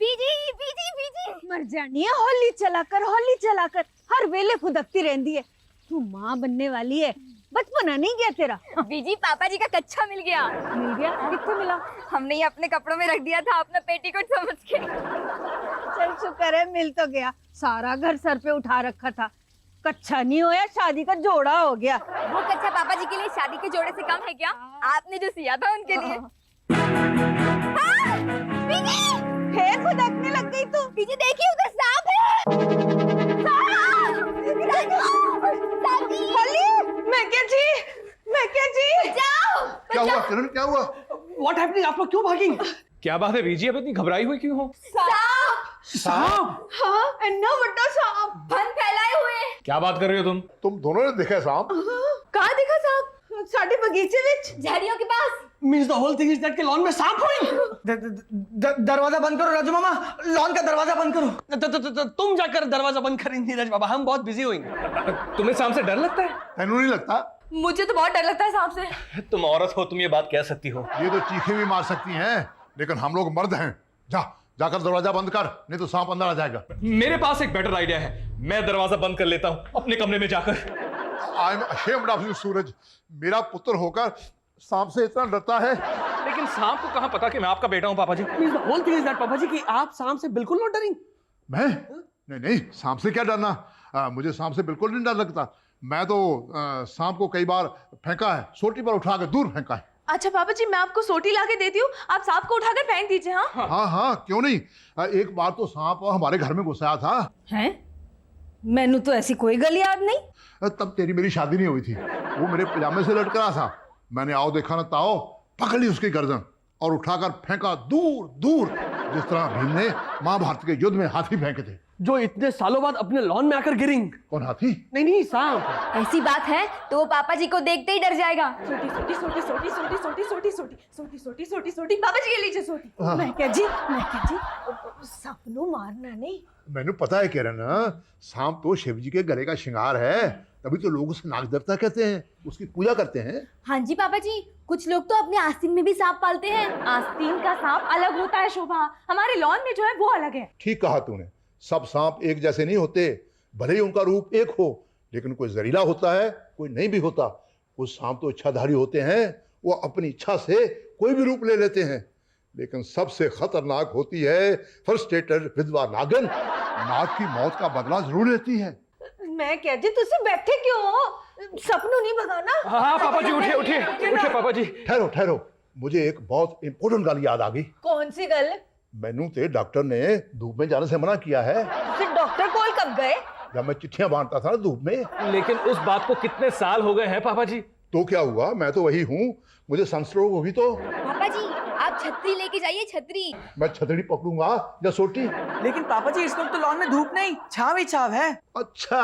बीजी बीजी बीजी मर जानी है। होली चलाकर हर वेले फुदकती रहती है। तू माँ बनने वाली है, बचपना नहीं गया तेरा। बीजी पापा जी का कच्छा मिल गया। किसको मिला? हमने ये अपने कपड़ों में रख दिया था अपना पेटीकोट समझ के। चल शुक्र है मिल तो गया। सारा घर सर पे उठा रखा था। कच्छा नहीं होया, शादी का जोड़ा हो गया। वो कच्छा पापा जी के लिए शादी के जोड़े से कम है क्या? आपने जो सिया था उनके लिए। फिर फुदकने लग गई तू। बीजी देखिए उधर सांप है। मैं क्या जी जाओ। क्या हुआ किरण, क्या हुआ? What happening? आप लोग क्यों भागी? क्या बात है बीजी, अब इतनी घबराई हुई क्यों हो? सांप? हाँ इतना बड़ा सांप फन फैलाए हुए। क्या बात कर रही हो तुम दोनों ने देखा सांप? कहाँ देखा सांप? साढ़े बगीचे विच झाड़ियों के पास। Means the whole thing is that के लॉन में सांप हुई? दरवाजा बंद करो राजू मामा, लॉन का दरवाजा बंद करो। तुम जाकर दरवाजा बंद करें नीरज बाबा, हम बहुत बिजी होंगे। तुम्हें सांप से डर लगता है? तेनू नहीं लगता? मुझे तो बहुत डर लगता है सांप से। तुम औरत हो, तुम ये बात कह सकती हो। ये तो चीखें भी मार सकती हैं, लेकिन हम लोग मर्द हैं। जाकर दरवाजा बंद कर, नहीं तो सांप अंदर आ जाएगा। मेरे पास एक बेटर आइडिया है, मैं दरवाजा बंद कर लेता हूँ अपने कमरे में जाकर। I am ashamed of you Suraj, मेरा पुत्र होकर सांप से इतना डरता है। लेकिन सांप को कहाँ पता कि मैं आपका बेटा हूँ पापा जी? Means the whole thing is that पापा जी कि आप सांप से बिल्कुल नहीं डरेंगे। मैं नहीं, सांप से क्या डरना। मुझे सांप से बिल्कुल नहीं डर लगता। मैं तो सांप को कई बार फेंका है, सोटी पर उठा कर दूर फेंका है। अच्छा पापा जी मैं आपको सोटी ला के देती हूँ, आप सांप को उठाकर फेंक दीजिए। हाँ हाँ क्यों नहीं। एक बार तो सांप हमारे घर में घुस आया था। हैं? मैनू तो ऐसी कोई गल याद नहीं। तब तेरी मेरी शादी नहीं हुई थी। वो मेरे पजामे से लटक रहा था। मैंने आओ देखा ना ताओ, पकड़ ली उसकी गर्दन और उठाकर फेंका दूर दूर, जिस तरह भीम ने महाभारत के युद्ध में हाथी फेंके थे। जो इतने सालों बाद अपने लॉन में आकर गिरेंगे। कौन हाथी? नहीं सांप। ऐसी बात है तो वो पापा जी को देखते ही डर जाएगा। सोटी पापा जी के लीजिए सोटी। मैं क्या जी सपनों मारना नहीं। मैंने पता है किरण, सांप तो शिव जी के गले का श्रृंगार है, तभी तो लोग उसे नाग देवता कहते हैं, उसकी पूजा करते हैं। हाँ जी पापा जी, कुछ लोग तो अपने आस्तीन में भी सांप पालते हैं। आस्तीन का सांप अलग होता है शोभा, हमारे लॉन में जो है वो अलग है। ठीक कहा तूने, सब सांप एक जैसे नहीं होते, भले ही उनका रूप एक हो, लेकिन कोई जहरीला होता है, कोई नहीं भी होता। वो सांप तो इच्छाधारी होते हैं, वो अपनी इच्छा से कोई भी रूप ले लेते हैं। लेकिन सबसे खतरनाक होती है फ्रस्ट्रेटेड विधवा नागिन। नाग की मौत का बदला जरूर लेती है। मैं क्या जी तुझसे बैठे क्यों हो? सपनों नहीं भगाना। हाँ पापा जी, उठिए पापा जी। ठहरो, मुझे एक बहुत इंपॉर्टेंट गल याद आ गई। कौन सी गल? मैनू ते डॉक्टर ने धूप में जाने से मना किया है। फिर डॉक्टर कोल कब गए? जब मैं चिट्ठियां बांटता था ना धूप में। लेकिन उस बात को कितने साल हो गए हैं पापा जी? तो क्या हुआ, मैं तो वही हूँ। मुझे सनस्ट्रोक होगी तो? पापा जी आप छतरी लेके जाइए, छतरी। मैं छतरी पकड़ूंगा या सोटी? लेकिन पापा जी इस वक्त तो लॉन में धूप नहीं, छाव ही छाव है। अच्छा,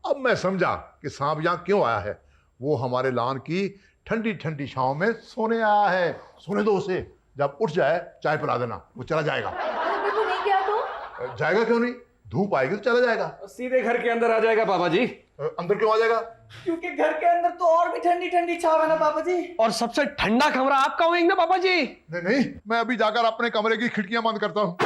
अब मैं समझा कि सांप यहाँ क्यों आया है। वो हमारे लॉन की ठंडी ठंडी छांव में सोने आया है। सोने दो उसे, जब उठ जाए चाय पिला देना, वो चला जाएगा। अगर वो नहीं गया तो? जाएगा क्यों नहीं, धूप आएगी तो चला जाएगा। सीधे घर के अंदर आ जाएगा पापा जी। अंदर क्यों आ जाएगा? क्योंकि घर के अंदर तो और भी ठंडी ठंडी छाव है ना पापा जी। और सबसे ठंडा कमरा आपका होगा ना पापा जी। नहीं, मैं अभी जाकर अपने कमरे की खिड़कियां बंद करता हूँ।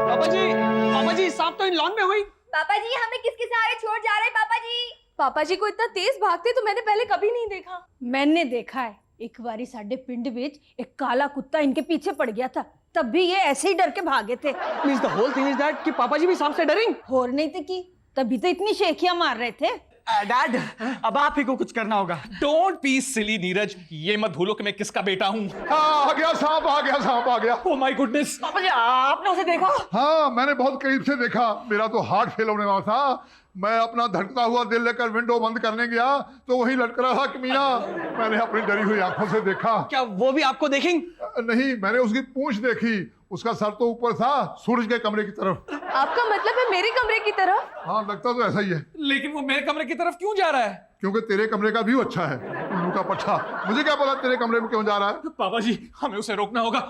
पापा जी सांप तो इन लॉन में हुई। पापा जी हमें किसके सहारे छोड़ जा रहे हैं पापा जी? पापा जी को इतना तेज भागते तो मैंने पहले कभी नहीं देखा। मैंने देखा है, एक बारी साडे पिंड विच एक काला कुत्ता इनके पीछे पड़ गया था, तब भी ये ऐसे ही डर के भागे थे। Means the whole thing is that कि पापा जी भी सांप से डरेंगे। और नहीं तो की, तभी तो इतनी शेखियां मार रहे थे। डैड अब आप ही को कुछ करना होगा। डोंट बी सिली नीरज, ये मत भूलो कि मैं किसका बेटा हूँ। आ गया सांप, आ गया। Oh my goodness. पापा जी आपने उसे देखा? हाँ, मैंने बहुत करीब से देखा। मेरा तो हार्ट फेल होने वाला था। मैं अपना धड़कता हुआ दिल लेकर विंडो बंद करने गया तो वही लटक रहा था कमीना। मैंने अपनी डरी हुई आंखों से देखा। क्या वो भी आपको देखेंगे? नहीं, मैंने उसकी पूंछ देखी। उसका सर तो ऊपर था, सूरज के कमरे की तरफ। आपका मतलब है मेरे कमरे की तरफ? हाँ, लगता तो ऐसा ही है। लेकिन वो मेरे कमरे की तरफ क्यों जा रहा है? क्योंकि तेरे कमरे का व्यू अच्छा है। उल्लू का पट्टा, मुझे क्या पता तेरे कमरे में क्यों जा रहा है। पापा जी हमें उसे रोकना होगा।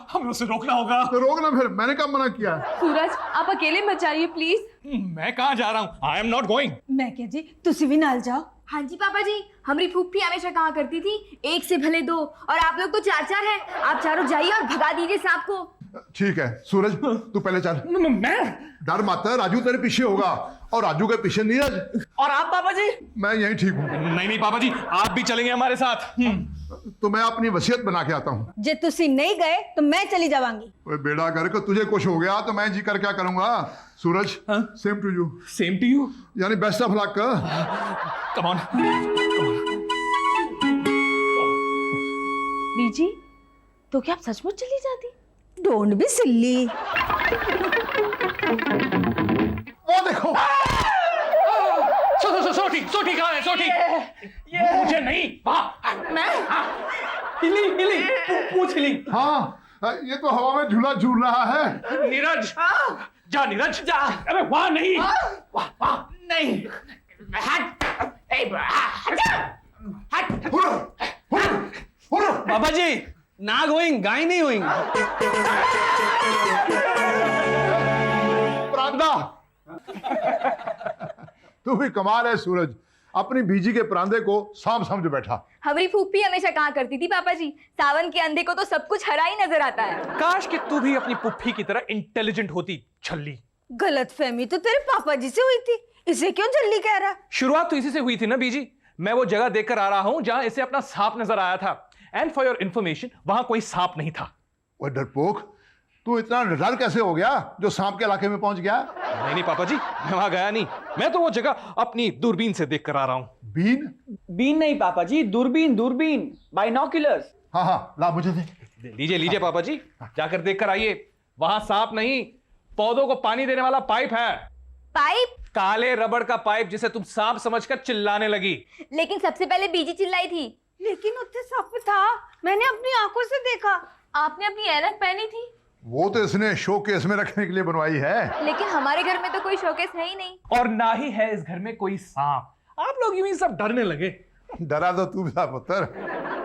तो रोकना, फिर मैंने कब मना किया है? सूरज आप अकेले मत जाइए प्लीज। मैं कहाँ जा रहा हूँ? I am not going. मैं क्या जी तुसी भी नाल जाओ। हाँ जी पापा जी, हमारी फूफी हमेशा कहा करती थी एक से भले दो, और आप लोग तो चार चार हैं। आप चारों जाइए और भगा दीजिए सांप को। ठीक है सूरज, तू पहले चल। मैं डर मत, राजू तेरे पीछे होगा और राजू के पीछे नीरज। और आप पापा जी? मैं यही ठीक हूँ। नहीं नहीं पापा जी, आप भी चलेंगे हमारे साथ। तो मैं अपनी वसीयत बना के आता हूँ। जे तुसी नहीं गए तो मैं चली जावांगी। ओए बेड़ा करके तुझे कुछ हो गया तो मैं जी कर क्या करूंगा। Suraj, same to you. Same to you. यानी best of luck. Come on. Beeji, तो क्या आप सचमुच चली जाती? Don't be silly. वो देखो, सोटी कहाँ है? सोटी मुझे नहीं, हिली हिली, पूछ हिली। हाँ ये तो हवा में झूला झूल रहा है। नीरज जा, नीरज जा। अबे वहां नहीं, वहां नहीं। पापा जी, नाग होइंग, गाय नहीं होइंग। प्रांदा तू भी कमाल है सूरज, अपनी बीजी के प्रांदे को सांप समझ बैठा। हमारी फूफी हमेशा कहा करती थी पापा जी, सावन के अंधे को तो सब कुछ हरा ही नजर आता है। काश कि तू भी अपनी पुप्पी की तरह इंटेलिजेंट होती, छल्ली। गलतफहमी तो तेरे पापा जी से हुई थी, इसे क्यों जल्दी कह रहा? शुरुआत तो इसी से हुई थी ना बीजी। मैं वो जगह देखकर आ रहा हूं जहां इसे अपना सांप नजर आया था, एंड फॉर योर इंफॉर्मेशन वहां कोई सांप नहीं था। वो डरपोक, तू इतना डर कैसे हो गया जो सांप के इलाके में पहुंच गया? नहीं पापा जी, मैं वहां गया नहीं। मैं तो वो जगह अपनी दूरबीन से देख कर आ रहा हूं। बीन? बीन नहीं पापा जी, दूरबीन, दूरबीन, बाइनोक्यूलर्स। हाँ हाँ ला मुझे दे। लीजिए लीजिए पापा जी, जाकर देख कर आइए। वहां सांप नहीं, पौधों को पानी देने वाला पाइप है। पाइप? काले रबड़ का पाइप जिसे तुम सांप समझकर चिल्लाने लगी। लेकिन सबसे पहले बीजी चिल्लाई थी। लेकिन उत्थे सांप था, मैंने अपनी आंखों से देखा। आपने अपनी ऐनक पहनी थी। वो तो इसने शोकेस में रखने के लिए बनवाई है। लेकिन हमारे घर में तो कोई शोकेस है ही नहीं। और ना ही है इस घर में कोई सांप। आप लोग यूं ही सब डरने लगे। डरा तो तू भी था पुत्र।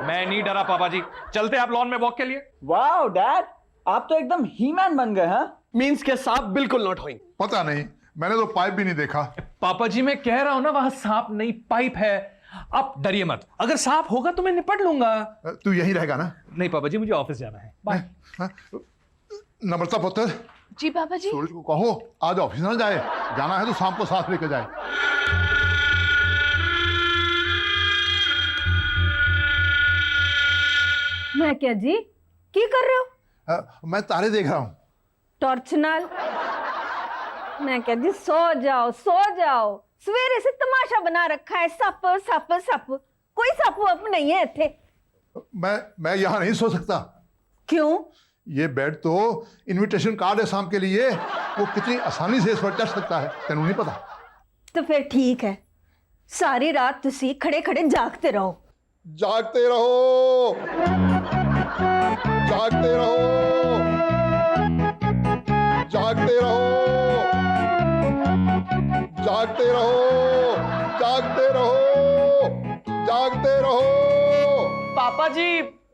मैं नहीं डरा पापा जी। चलते आप लॉन में वॉक के लिए। वाओ डैड, आप तो एकदम ही-मैन बन गए। हाँ, मीन्स के सांप बिल्कुल नॉट होइंग। पता नहीं, मैंने तो पाइप भी नहीं देखा। पापा जी मैं कह रहा हूं ना, वहां सांप नहीं पाइप है। आप डरिए मत, अगर सांप होगा तो मैं निपट लूंगा। तू यहीं रहेगा ना? नहीं पापा जी, मुझे ऑफिस जाना है। बाय। हाँ? नम्रता पुत्र, जी पापा जी। सूरज को कहो आज ऑफिस ना जाए, जाना है तो शाम को साथ लेकर जाए। मैं क्या जी की कर रहे हो? मैं तारे देख रहा हूँ। टॉर्च नाल। मैं क्या जी सो जाओ सो जाओ, सवेरे से तमाशा बना रखा है। सप सप सप, कोई सप वप नहीं है इत्थे। मैं यहाँ नहीं सो सकता। क्यों? ये बेड तो इनविटेशन कार्ड है शाम के लिए, वो कितनी आसानी से इस पर चढ़ सकता है, तेनू नहीं पता। तो फिर ठीक है, सारी रात तुसी खड़े खड़े जागते रहो। जागते रहो, जागते रहो, जागते रहो, जागते रहो, जागते रहो, जागते रहो। पापा जी।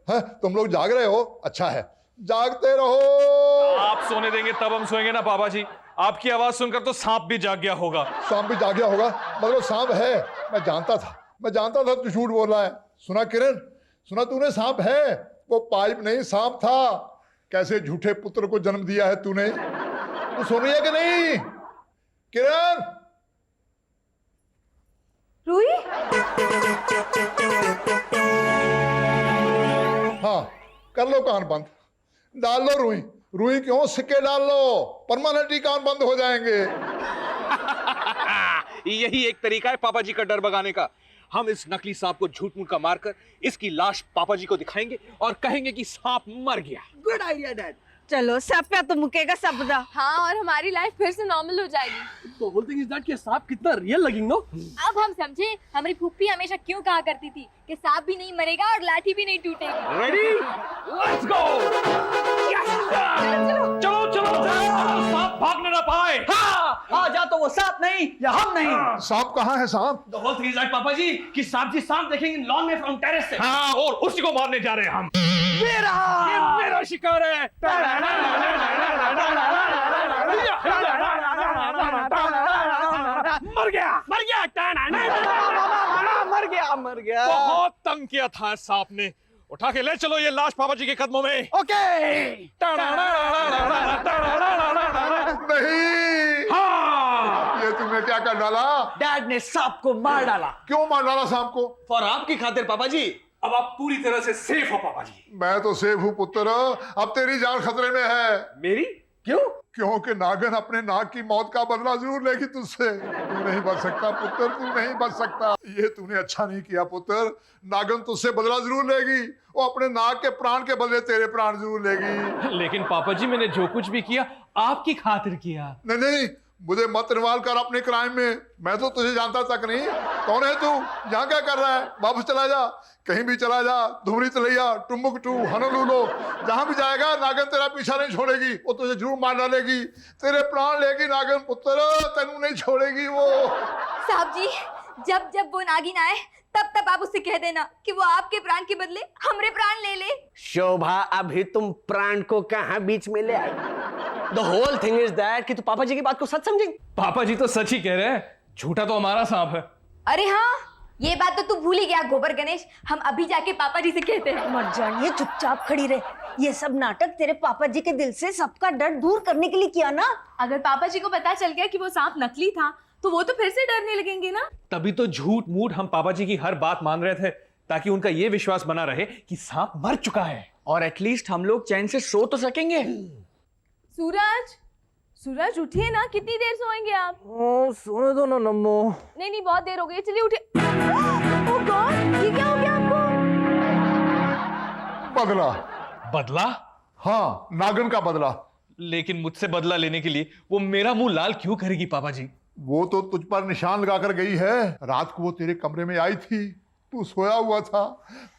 है, तुम लोग जाग रहे हो? अच्छा है, जागते रहो। आप सोने देंगे तब हम सोएंगे ना पापा जी। आपकी आवाज सुनकर तो सांप भी जाग गया होगा। सांप भी जाग गया होगा? मतलब सांप है, मैं जानता था तू झूठ बोल रहा है। सुना किरण, सुना तूने, सांप है, वो पाइप नहीं सांप था। कैसे झूठे पुत्र को जन्म दिया है तूने। तू सुन रही है कि नहीं किरण? रूही? हाँ, कर लो कान बंद, डाल लो रुई। रुई क्यों, सिक्के डाल लो, परमानेंटली कान बंद हो जाएंगे। यही एक तरीका है पापा जी का डर भगाने का। हम इस नकली सांप को झूठ मूठ का मारकर इसकी लाश पापा जी को दिखाएंगे और कहेंगे कि सांप मर गया। Good idea dad. चलो सप्या तो मुकेगा सपदा। हाँ, और हमारी लाइफ फिर से नॉर्मल हो जाएगी। तो होल थिंग इज दैट कि सांप कितना रियल लगेंगे नो। अब हम समझे हमारी फूफी हमेशा क्यों कहा करती थी कि सांप भी नहीं मरेगा और लाठी भी नहीं टूटेगी। Ready, let's go. चलो चलो चलो, सांप भाग ना पाए। हाँ, आ जा तो वो सांप नहीं या हम नहीं। सांप कहाँ है सांप? The whole thing is that पापा जी कि सांप जी सांप देखेंगे लॉन में फ्रॉम टेरेस से। हाँ, और उसी को मारने जा रहे हैं हम। ये रहा, ये मेरा शिकार है। मर गया, मर गया। मर गया। बहुत तंग किया था इस सांप ने। उठा के ले चलो ये लाश पापा जी के कदमों में। ओके। नहीं, हाँ। ये तुमने क्या कर डाला? डैड ने सांप को मार डाला। क्यों मार डाला सांप को? फॉर आपकी खातिर पापा जी। अब आप पूरी तरह से सेफ हो पापा जी। मैं तो सेफ हूँ पुत्र, अब तेरी जान खतरे में है। मेरी? क्यों? क्योंकि नागन अपने नाग की मौत का बदला जरूर लेगी तुझसे। तू नहीं बच सकता पुत्र, तू नहीं बच सकता। ये तूने अच्छा नहीं किया पुत्र। नागन तुझसे बदला जरूर लेगी, वो अपने नाग के प्राण के बदले तेरे प्राण जरूर लेगी। लेकिन पापा जी मैंने जो कुछ भी किया आपकी खातिर किया। नहीं नहीं, मुझे मत इन्वॉल्व कर अपने क्राइम में। मैं तो तुझे जानता तक नहीं। कौन है तू? यहाँ क्या कर रहा है? वापस चला जा, कहीं भी चला जा। धुमरी तलैया, टुम्बुकटू, हनलूलो, जहां भी जाएगा नागन तेरा पीछा नहीं छोड़ेगी। वो तुझे जरूर मार डालेगी, तेरे प्राण लेगी नागन पुत्र, तेनू नहीं छोड़ेगी वो। साहब जी, जब जब वो नागिन आए तब तब आप उससे कह देना कि वो आपके प्राण के बदले हमरे प्राण ले ले। शोभा, अभी तुम प्राण को कहाँ बीच में ले आई? The whole thing is that कि तू पापा जी की बात को सच समझेंगे। पापा जी तो सच ही कह रहे हैं, झूठा तो हमारा सांप है। अरे हाँ, ये बात तो तू भूल ही गया गोबर गणेश। हम अभी जाके पापा जी से कहते हैं। मत जानिए, चुपचाप खड़ी रहे। ये सब नाटक तेरे पापा जी के दिल से सबका डर दूर करने के लिए किया ना। अगर पापा जी को पता चल गया कि वो सांप नकली था तो वो तो फिर से डरने लगेंगे ना। तभी तो झूठ मूठ हम पापा जी की हर बात मान रहे थे, ताकि उनका ये विश्वास बना रहे कि सांप मर चुका है। और एटलीस्ट हम लोग चैन से सो तो सकेंगे। सूरज, सूरज उठिए ना, कितनी देर सोएंगे आप? सोने दो ना नम्मो। नहीं नहीं, बहुत देर हो गई, चलिए उठिए। ओह गॉड, ये क्या हो गया आपको? बदला? बदला? हाँ, नागन का बदला। लेकिन मुझसे बदला लेने के लिए वो मेरा मुंह लाल क्यों करेगी पापा जी? वो तो तुझ पर निशान लगाकर गई है। रात को वो तेरे कमरे में आई थी, तू सोया हुआ था।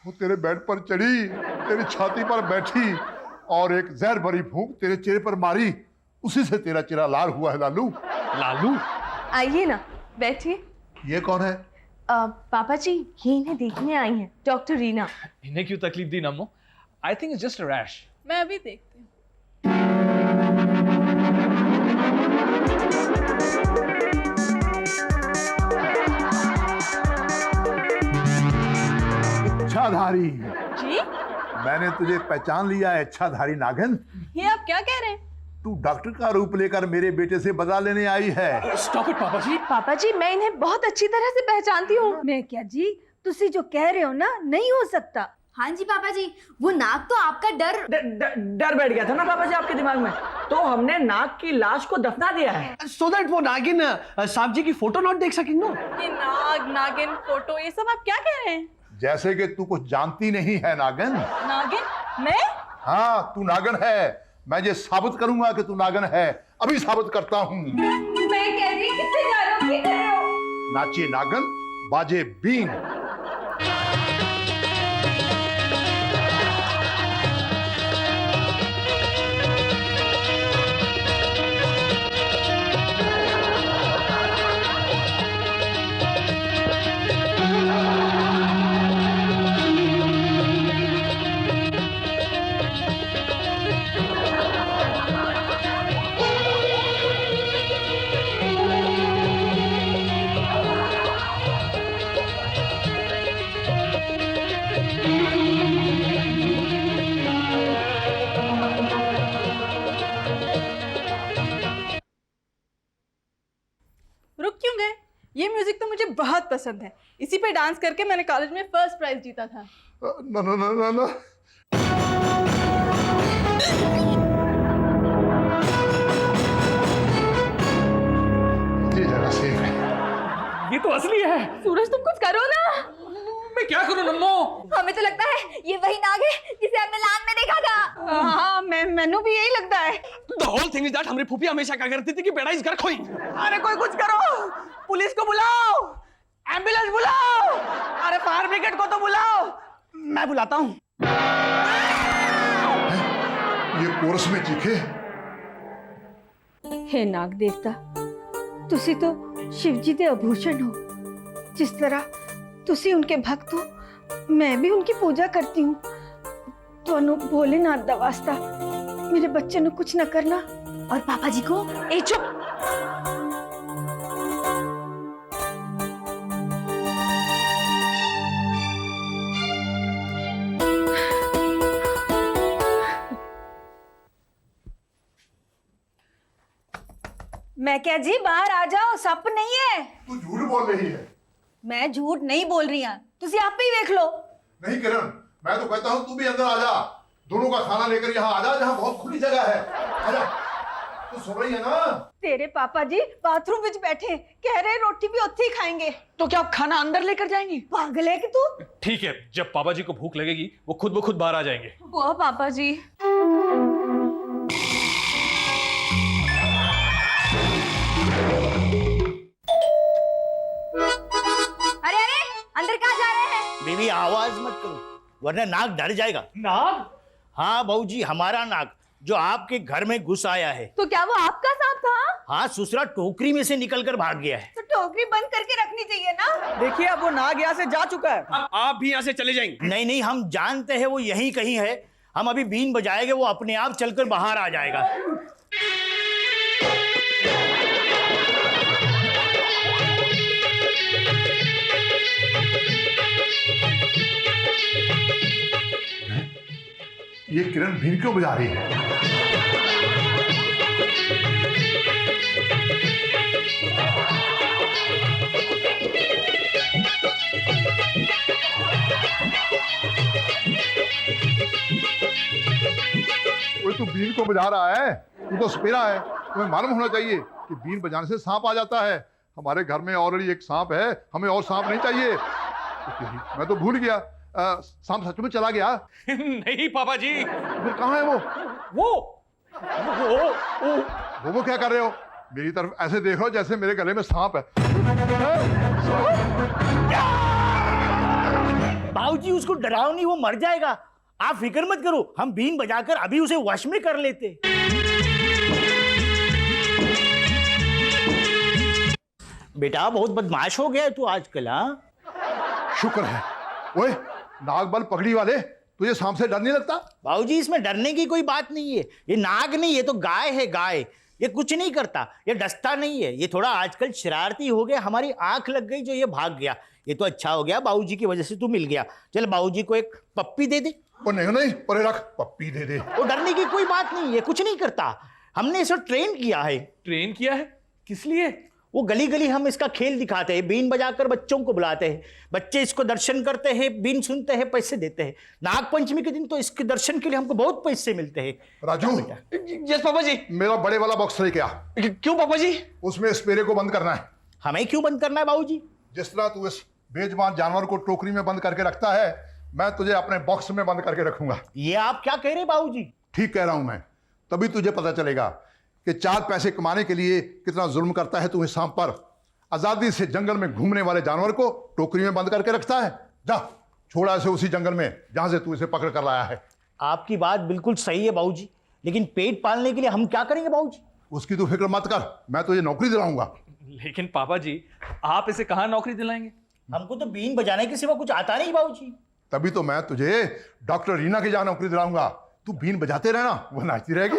वो तेरे बेड पर चढ़ी, तेरी छाती पर बैठी और एक जहर भरी फूंक तेरे चेहरे पर मारी। उसी से तेरा चेहरा लाल हुआ है लालू। लालू? आइए ना, बैठिए। ये कौन है? पापा जी, ये इन्हें देखने आई हैं, डॉक्टर रीना। इन्हें क्यों तकलीफ दी Nammo? I think it's just a rash. मैं अभी देखती हूँ। इच्छाधारी, जी? मैंने तुझे पहचान लिया है इच्छाधारी नागन। ये आप क्या कह रहे हैं? तू डॉक्टर का रूप लेकर मेरे बेटे से बदला लेने आई है। स्टॉप इट पापा जी। पापा जी, मैं इन्हें बहुत अच्छी तरह से पहचानती हूँ। मैं क्या जी, तुसी जो कह रहे हो ना, नहीं हो सकता। हाँ जी पापा जी, वो नाग तो आपका डर डर बैठ गया था ना पापा जी आपके दिमाग में, तो हमने नाग की लाश को दफना दिया है। सो दैट वो नागिन सांप जी की फोटो नॉट देख सकेंगे ना। ये नाग, नागिन, फोटो, ये सब आप क्या कह रहे हैं? जैसे कि तू कुछ जानती नहीं है नागन। नागिन? मैं? हाँ, तू नागन है। मैं ये साबित करूंगा कि तू नागन है। अभी साबित करता हूँ। मैं कह रही हूँ, कितने जा रहे हो, क्या कर रहे हो? नाचे नागन, बाजे बीन। रुक क्यों गए? ये म्यूजिक तो मुझे बहुत पसंद है। इसी पे डांस करके मैंने कॉलेज में फर्स्ट प्राइज जीता था। ना ना ना ना ना। ये जरा सेफ है। ये तो असली है। सूरज, तुम कुछ करो ना। मैं क्या करूं नम्मो? हमें तो लगता है ये वही नाग है जिसे हमने लान में देखा था। हाँ, मैनू भी यही लगता है। The whole thing is that हमारी फूफी हमेशा क्या करती थी कि बेड़ा इस घर खोई। अरे कोई कुछ करो, पुलिस को बुलाओ, एम्बुलेंस बुलाओ, अरे फायर ब्रिगेड को तो बुलाओ। मैं बुलाता हूँ। ये कोरस में चीखे। हे नाग देवता, तुसी तो शिव जी दे आभूषण हो। जिस तरह तुसी उनके भक्त हो, मैं भी उनकी पूजा करती हूँ। तो भोलेनाथ दा वास्ता मेरे बच्चे ने कुछ न करना। और पापा जी को? ए चुप। मैं क्या जी, बाहर आ जाओ, सप नहीं है। तू झूठ बोल रही है। मैं झूठ नहीं बोल रही हूँ, तुसी आप ही देख लो। नहीं किरण, मैं तो कहता हूँ तू भी अंदर आ जा, दोनों का खाना लेकर यहाँ आ जा, जहाँ बहुत खुली जगह है। आजा, तू सुन रही है ना? तेरे पापा जी बाथरूम में बैठे कह रहे रोटी भी उत्थे ही खाएंगे। तो क्या आप खाना अंदर लेकर जाएंगी? पागल है कि तू? ठीक है, जब पापा जी को भूख लगेगी वो खुद ब खुद बाहर आ जाएंगे। वो पापा जी। अरे अरे, अंदर कहाँ जा रहे हैं? बीवी आवाज मत करो वरना नाक डर जाएगा। नाग? हाँ बाबूजी, हमारा नाक जो आपके घर में घुस आया है। तो क्या वो आपका सांप था? हाँ, ससुरा टोकरी में से निकल कर भाग गया है। तो टोकरी बंद करके रखनी चाहिए ना। देखिए अब वो नाग यहाँ से जा चुका है। अब आप भी यहाँ से चले जाएंगे। नहीं नहीं, हम जानते हैं वो यहीं कहीं है। हम अभी बीन बजाएंगे, वो अपने आप चलकर बाहर आ जाएगा। ये किरण भीन क्यों बजा रही है? वो तू बीन को बजा रहा है, तू तो सपेरा है। तुम्हें मालूम होना चाहिए कि बीन बजाने से सांप आ जाता है। हमारे घर में ऑलरेडी एक सांप है, हमें और सांप नहीं चाहिए। मैं तो भूल गया, सांप सच में चला गया। नहीं पापा जी। फिर कहाँ है वो? वो क्या कर रहे हो? मेरी तरफ ऐसे देख रहे हो जैसे मेरे गले में सांप है। बाबूजी उसको डराओ नहीं, वो मर जाएगा। आप फिक्र मत करो, हम बीन बजाकर अभी उसे वश में कर लेते। बेटा बहुत बदमाश हो गया है तू आजकल। हाँ, शुक्र है। ओए नाग बल पगड़ी वाले, तुझे सांप से डर नहीं लगता? बाबूजी इसमें डरने की कोई बात नहीं है। ये नाग नहीं, ये तो गाय है, गाय। ये कुछ नहीं करता, ये डसता नहीं है। ये थोड़ा आजकल शरारती हो गया, हमारी आंख लग गई जो ये भाग गया। ये तो अच्छा हो गया, बाबूजी की वजह से तू मिल गया। चल बाबूजी को एक पप्पी दे दे। ओ नहीं नहीं, परे रख, पप्पी दे दे। वो डरने की कोई बात नहीं है, कुछ नहीं करता। हमने इसे ट्रेन किया है। ट्रेन किया है? किस लिए? वो गली गली हम इसका खेल दिखाते हैं, बीन बजाकर बच्चों को बुलाते हैं। बच्चे इसको दर्शन करते हैं, बीन सुनते हैं, पैसे देते हैं। नाग पंचमी के दिन तो इसके दर्शन के लिए हमको बहुत पैसे मिलते हैं। राजू, यस पापा जी। मेरा बड़े वाला बॉक्स लेके आ। क्यों पापा जी? उसमें स्पेरे को बंद करना है। हमें क्यों बंद करना है बाबूजी? जिस तरह तू इस बेजुबान जानवर को टोकरी में बंद करके रखता है, मैं तुझे अपने बॉक्स में बंद करके रखूंगा। ये आप क्या कह रहे हैं बाबूजी? ठीक कह रहा हूं मैं। तभी तुझे पता चलेगा कि 4 पैसे कमाने के लिए कितना जुल्म करता है तू इस सांप पर। आजादी से जंगल में घूमने वाले जानवर को टोकरी में बंद करके रखता है। जा, छोड़ा इसे उसी जंगल में जहां से तू इसे पकड़ कर लाया है। आपकी बात बिल्कुल सही है बाबूजी, लेकिन पेट पालने के लिए हम क्या करेंगे बाबूजी? उसकी तू फिक्र मत कर, मैं तुझे नौकरी दिलाऊंगा। लेकिन पापा जी, आप इसे कहाँ नौकरी दिलाएंगे? हमको तो बीन बजाने के सिवा कुछ आता नहीं बाबूजी। तभी तो मैं तुझे डॉक्टर रीना के जहां नौकरी दिलाऊंगा। तू बीन बजाते रहना, वो नाचती रहेगी।